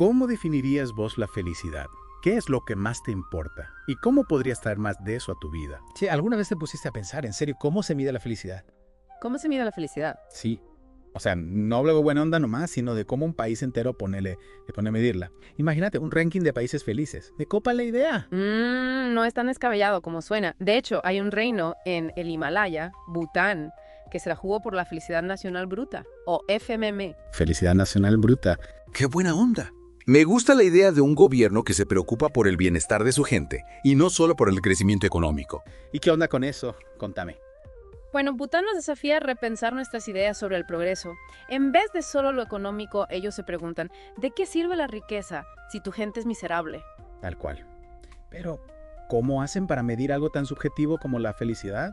¿Cómo definirías vos la felicidad? ¿Qué es lo que más te importa? ¿Y cómo podrías traer más de eso a tu vida? Sí, ¿alguna vez te pusiste a pensar, en serio, cómo se mide la felicidad? ¿Cómo se mide la felicidad? Sí. O sea, no hablo de buena onda nomás, sino de cómo un país entero le pone a medirla. Imagínate, un ranking de países felices. ¿Te copa la idea? No es tan descabellado como suena. De hecho, hay un reino en el Himalaya, Bután, que se la jugó por la felicidad nacional bruta, o FMM. Felicidad nacional bruta. ¡Qué buena onda! Me gusta la idea de un gobierno que se preocupa por el bienestar de su gente y no solo por el crecimiento económico. ¿Y qué onda con eso? Contame. Bueno, Bután nos desafía a repensar nuestras ideas sobre el progreso. En vez de solo lo económico, ellos se preguntan, ¿de qué sirve la riqueza si tu gente es miserable? Tal cual. Pero, ¿cómo hacen para medir algo tan subjetivo como la felicidad?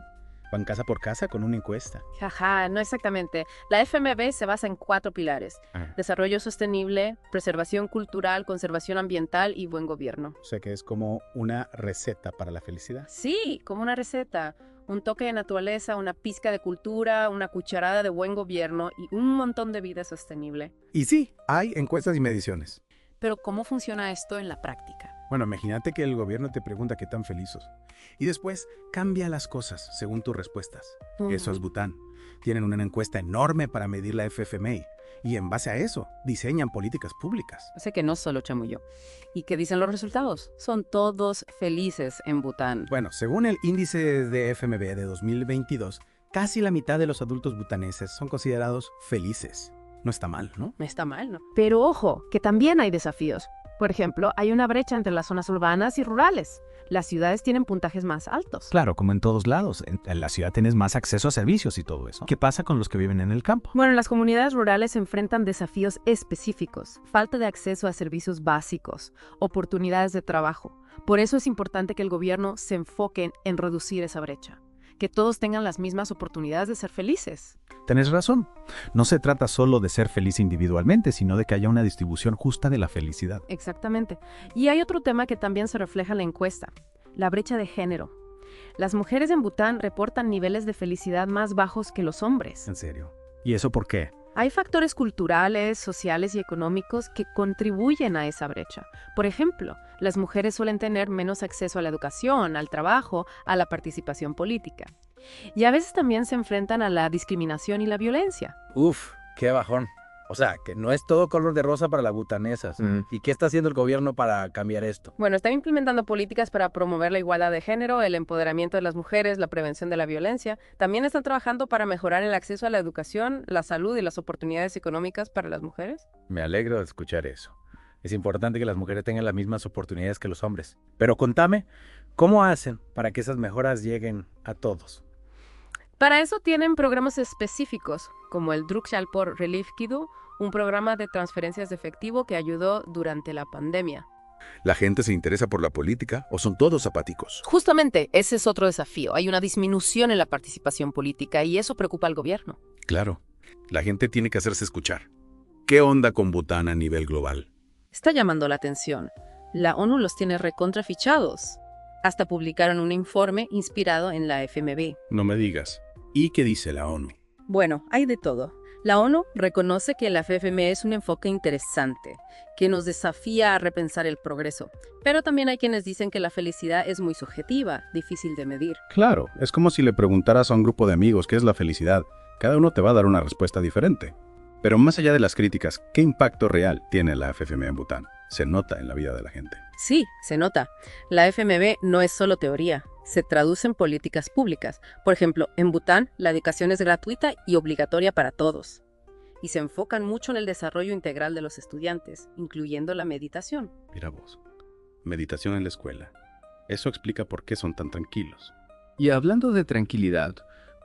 ¿Van casa por casa con una encuesta? Jaja, no exactamente. La FMB se basa en 4 pilares. Desarrollo sostenible, preservación cultural, conservación ambiental y buen gobierno. O sea que es como una receta para la felicidad. Sí, como una receta. Un toque de naturaleza, una pizca de cultura, una cucharada de buen gobierno y un montón de vida sostenible. Y sí, hay encuestas y mediciones. Pero ¿cómo funciona esto en la práctica? Bueno, imagínate que el gobierno te pregunta qué tan feliz sos. Y después cambia las cosas según tus respuestas. Eso es Bután. Tienen una encuesta enorme para medir la FFMI. Y en base a eso, diseñan políticas públicas. Sé que no solo chamullo. ¿Y qué dicen los resultados? Son todos felices en Bután. Bueno, según el índice de FMB de 2022, casi la mitad de los adultos butaneses son considerados felices. No está mal, ¿no? No está mal, ¿no? Pero ojo, que también hay desafíos. Por ejemplo, hay una brecha entre las zonas urbanas y rurales. Las ciudades tienen puntajes más altos. Claro, como en todos lados. En la ciudad tienes más acceso a servicios y todo eso. ¿Qué pasa con los que viven en el campo? Bueno, las comunidades rurales enfrentan desafíos específicos. Falta de acceso a servicios básicos, oportunidades de trabajo. Por eso es importante que el gobierno se enfoque en reducir esa brecha. Que todos tengan las mismas oportunidades de ser felices. Tenés razón. No se trata solo de ser feliz individualmente, sino de que haya una distribución justa de la felicidad. Exactamente. Y hay otro tema que también se refleja en la encuesta, la brecha de género. Las mujeres en Bután reportan niveles de felicidad más bajos que los hombres. ¿En serio? ¿Y eso por qué? Hay factores culturales, sociales y económicos que contribuyen a esa brecha. Por ejemplo, las mujeres suelen tener menos acceso a la educación, al trabajo, a la participación política. Y a veces también se enfrentan a la discriminación y la violencia. Uf, qué bajón. O sea, que no es todo color de rosa para las butanesas. ¿Y qué está haciendo el gobierno para cambiar esto? Bueno, están implementando políticas para promover la igualdad de género, el empoderamiento de las mujeres, la prevención de la violencia. También están trabajando para mejorar el acceso a la educación, la salud y las oportunidades económicas para las mujeres. Me alegro de escuchar eso. Es importante que las mujeres tengan las mismas oportunidades que los hombres. Pero contame, ¿cómo hacen para que esas mejoras lleguen a todos? Para eso tienen programas específicos, como el Drukgyalpur Relief Kidu, un programa de transferencias de efectivo que ayudó durante la pandemia. ¿La gente se interesa por la política o son todos apáticos? Justamente, ese es otro desafío. Hay una disminución en la participación política y eso preocupa al gobierno. Claro, la gente tiene que hacerse escuchar. ¿Qué onda con Bután a nivel global? Está llamando la atención. La ONU los tiene recontrafichados. Hasta publicaron un informe inspirado en la FMB. No me digas. ¿Y qué dice la ONU? Bueno, hay de todo. La ONU reconoce que la FFM es un enfoque interesante, que nos desafía a repensar el progreso. Pero también hay quienes dicen que la felicidad es muy subjetiva, difícil de medir. Claro, es como si le preguntaras a un grupo de amigos qué es la felicidad. Cada uno te va a dar una respuesta diferente. Pero más allá de las críticas, ¿qué impacto real tiene la FFM en Bután? Se nota en la vida de la gente. Sí, se nota. La FMB no es solo teoría, se traduce en políticas públicas. Por ejemplo, en Bután, la educación es gratuita y obligatoria para todos. Y se enfocan mucho en el desarrollo integral de los estudiantes, incluyendo la meditación. Mira vos, meditación en la escuela. Eso explica por qué son tan tranquilos. Y hablando de tranquilidad,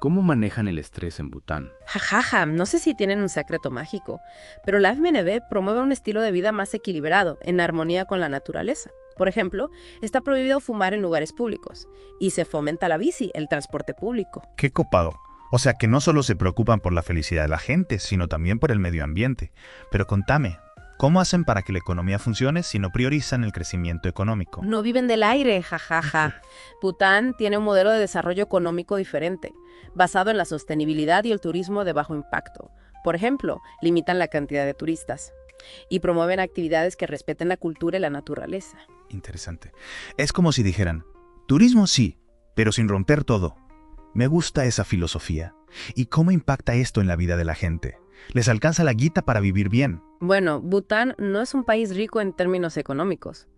¿cómo manejan el estrés en Bután? Jajaja, no sé si tienen un secreto mágico, pero la FMB promueve un estilo de vida más equilibrado, en armonía con la naturaleza. Por ejemplo, está prohibido fumar en lugares públicos y se fomenta la bici, el transporte público. ¡Qué copado! O sea que no solo se preocupan por la felicidad de la gente, sino también por el medio ambiente. Pero contame, ¿cómo hacen para que la economía funcione si no priorizan el crecimiento económico? No viven del aire, jajaja. Bután tiene un modelo de desarrollo económico diferente, basado en la sostenibilidad y el turismo de bajo impacto. Por ejemplo, limitan la cantidad de turistas. Y promueven actividades que respeten la cultura y la naturaleza. Interesante. Es como si dijeran, turismo sí, pero sin romper todo. Me gusta esa filosofía. ¿Y cómo impacta esto en la vida de la gente? ¿Les alcanza la guita para vivir bien? Bueno, Bután no es un país rico en términos económicos,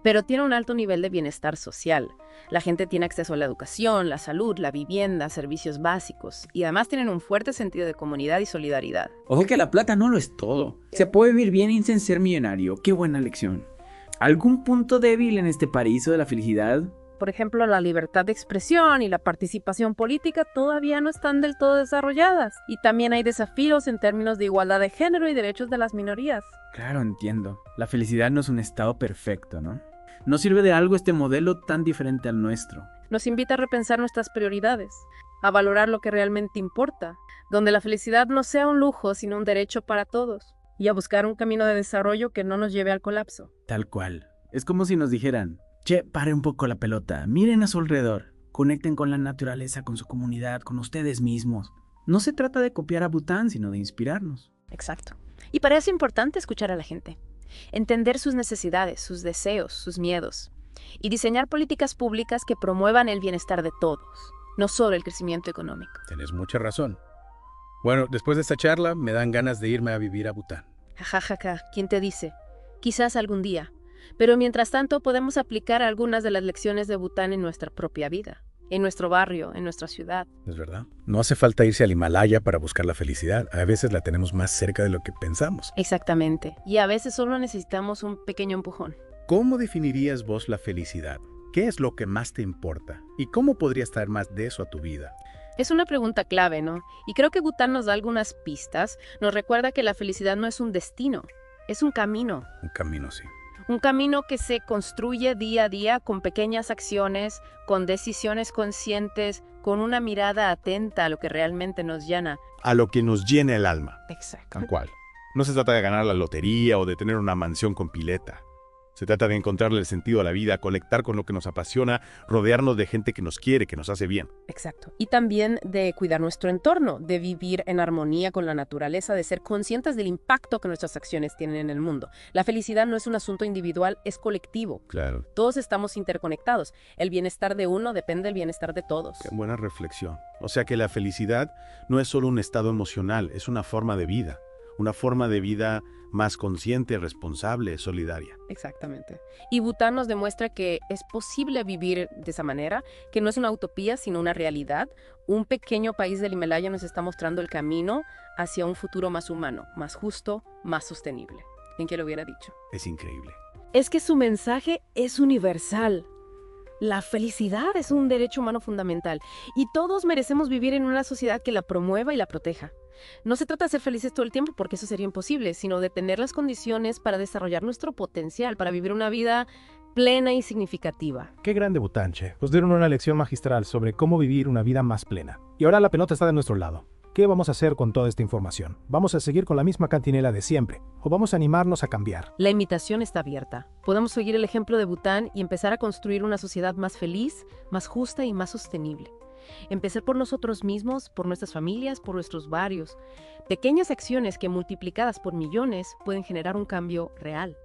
pero tiene un alto nivel de bienestar social. La gente tiene acceso a la educación, la salud, la vivienda, servicios básicos, y además tienen un fuerte sentido de comunidad y solidaridad. Ojo que la plata no lo es todo. Se puede vivir bien sin ser millonario. Qué buena lección. ¿Algún punto débil en este paraíso de la felicidad? Por ejemplo, la libertad de expresión y la participación política todavía no están del todo desarrolladas. Y también hay desafíos en términos de igualdad de género y derechos de las minorías. Claro, entiendo. La felicidad no es un estado perfecto, ¿no? No sirve de algo este modelo tan diferente al nuestro. Nos invita a repensar nuestras prioridades, a valorar lo que realmente importa, donde la felicidad no sea un lujo, sino un derecho para todos, y a buscar un camino de desarrollo que no nos lleve al colapso. Tal cual. Es como si nos dijeran, che, pare un poco la pelota, miren a su alrededor, conecten con la naturaleza, con su comunidad, con ustedes mismos. No se trata de copiar a Bután, sino de inspirarnos. Exacto. Y para eso es importante escuchar a la gente, entender sus necesidades, sus deseos, sus miedos, y diseñar políticas públicas que promuevan el bienestar de todos, no solo el crecimiento económico. Tienes mucha razón. Bueno, después de esta charla me dan ganas de irme a vivir a Bután. Jajaja, ¿quién te dice? Quizás algún día. Pero mientras tanto podemos aplicar algunas de las lecciones de Bután en nuestra propia vida, en nuestro barrio, en nuestra ciudad. Es verdad. No hace falta irse al Himalaya para buscar la felicidad. A veces la tenemos más cerca de lo que pensamos. Exactamente. Y a veces solo necesitamos un pequeño empujón. ¿Cómo definirías vos la felicidad? ¿Qué es lo que más te importa? ¿Y cómo podrías traer más de eso a tu vida? Es una pregunta clave, ¿no? Y creo que Bután nos da algunas pistas. Nos recuerda que la felicidad no es un destino, es un camino. Un camino, sí. Un camino que se construye día a día con pequeñas acciones, con decisiones conscientes, con una mirada atenta a lo que realmente nos llena. A lo que nos llena el alma. Exacto. Tal cual. No se trata de ganar la lotería o de tener una mansión con pileta. Se trata de encontrarle el sentido a la vida, conectar con lo que nos apasiona, rodearnos de gente que nos quiere, que nos hace bien. Exacto. Y también de cuidar nuestro entorno, de vivir en armonía con la naturaleza, de ser conscientes del impacto que nuestras acciones tienen en el mundo. La felicidad no es un asunto individual, es colectivo. Claro. Todos estamos interconectados. El bienestar de uno depende del bienestar de todos. Qué buena reflexión. O sea que la felicidad no es solo un estado emocional, es una forma de vida. Una forma de vida más consciente, responsable, solidaria. Exactamente. Y Bután nos demuestra que es posible vivir de esa manera, que no es una utopía, sino una realidad. Un pequeño país del Himalaya nos está mostrando el camino hacia un futuro más humano, más justo, más sostenible. ¿Quién que lo hubiera dicho? Es increíble. Es que su mensaje es universal. La felicidad es un derecho humano fundamental y todos merecemos vivir en una sociedad que la promueva y la proteja. No se trata de ser felices todo el tiempo porque eso sería imposible, sino de tener las condiciones para desarrollar nuestro potencial, para vivir una vida plena y significativa. Qué grande Bután, che. Nos dieron una lección magistral sobre cómo vivir una vida más plena. Y ahora la pelota está de nuestro lado. ¿Qué vamos a hacer con toda esta información? ¿Vamos a seguir con la misma cantinela de siempre? ¿O vamos a animarnos a cambiar? La invitación está abierta. Podemos seguir el ejemplo de Bután y empezar a construir una sociedad más feliz, más justa y más sostenible. Empezar por nosotros mismos, por nuestras familias, por nuestros barrios. Pequeñas acciones que multiplicadas por millones pueden generar un cambio real.